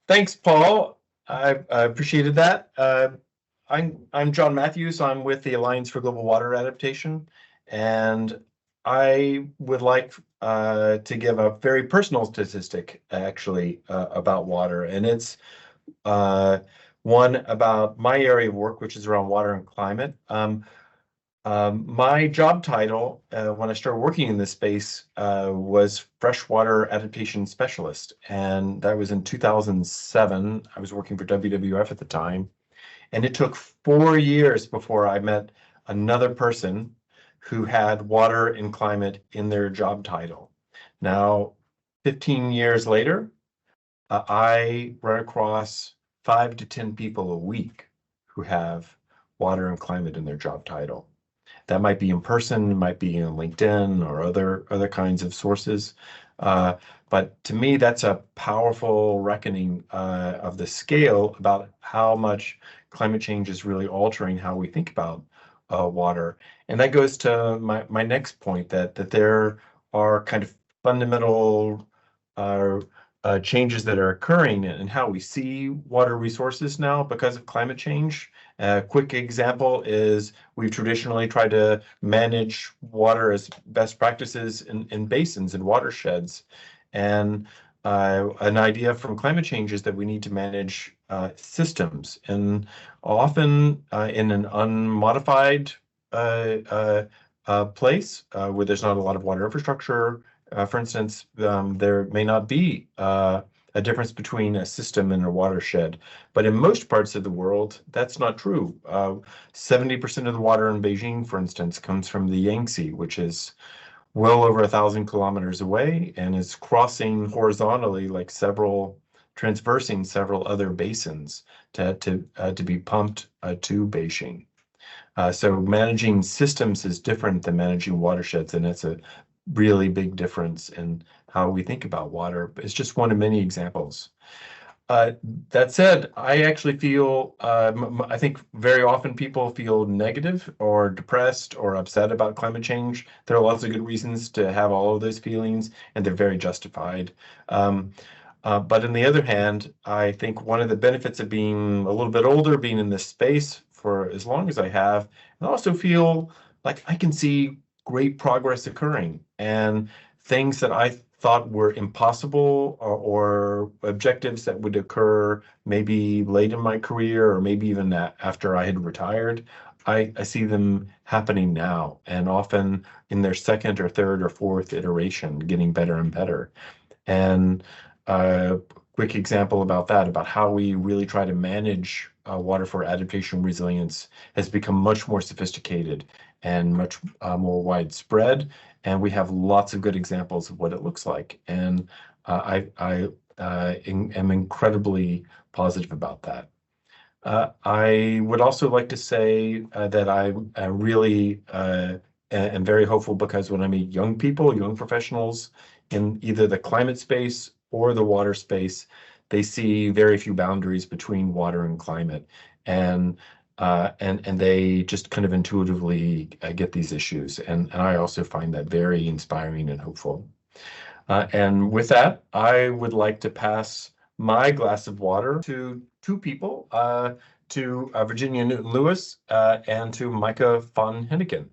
Thanks, Paul. I appreciated that. I'm John Matthews. I'm with the Alliance for Global Water Adaptation, and I would like to give a very personal statistic, actually, about water, and it's one about my area of work, which is around water and climate. My job title when I started working in this space was freshwater adaptation specialist, and that was in 2007. I was working for WWF at the time, and it took 4 years before I met another person who had water and climate in their job title. Now, 15 years later, I run across 5 to 10 people a week who have water and climate in their job title. That might be in person, it might be in LinkedIn or other kinds of sources. But to me, that's a powerful reckoning of the scale about how much climate change is really altering how we think about water. And that goes to my next point, that there are kind of fundamental changes that are occurring in how we see water resources now because of climate change. A quick example is we've traditionally tried to manage water as best practices in basins and watersheds. And an idea from climate change is that we need to manage systems, and often in an unmodified place where there's not a lot of water infrastructure. For instance, there may not be a difference between a system and a watershed, but in most parts of the world, that's not true. 70% of the water in Beijing, for instance, comes from the Yangtze, which is well over 1,000 kilometers away and is crossing horizontally, like transversing several other basins to be pumped to Beijing. So managing systems is different than managing watersheds, and it's a really big difference in how we think about water. It's just one of many examples. That said, I actually feel, I think very often people feel negative or depressed or upset about climate change. There are lots of good reasons to have all of those feelings, and they're very justified. But on the other hand, I think one of the benefits of being a little bit older, being in this space for as long as I have, and also feel like I can see great progress occurring, and things that I thought were impossible or objectives that would occur maybe late in my career or maybe even after I had retired, I see them happening now, and often in their second or third or fourth iteration, getting better and better. And a quick example about that, about how we really try to manage water for adaptation resilience, has become much more sophisticated and much more widespread. And we have lots of good examples of what it looks like. And I am incredibly positive about that. I would also like to say that I really am very hopeful, because when I meet young people, young professionals in either the climate space or the water space, they see very few boundaries between water and climate, and they just kind of intuitively get these issues, and I also find that very inspiring and hopeful. And with that, I would like to pass my glass of water to two people, to Virginia Newton-Lewis and to Meike van Ginneken.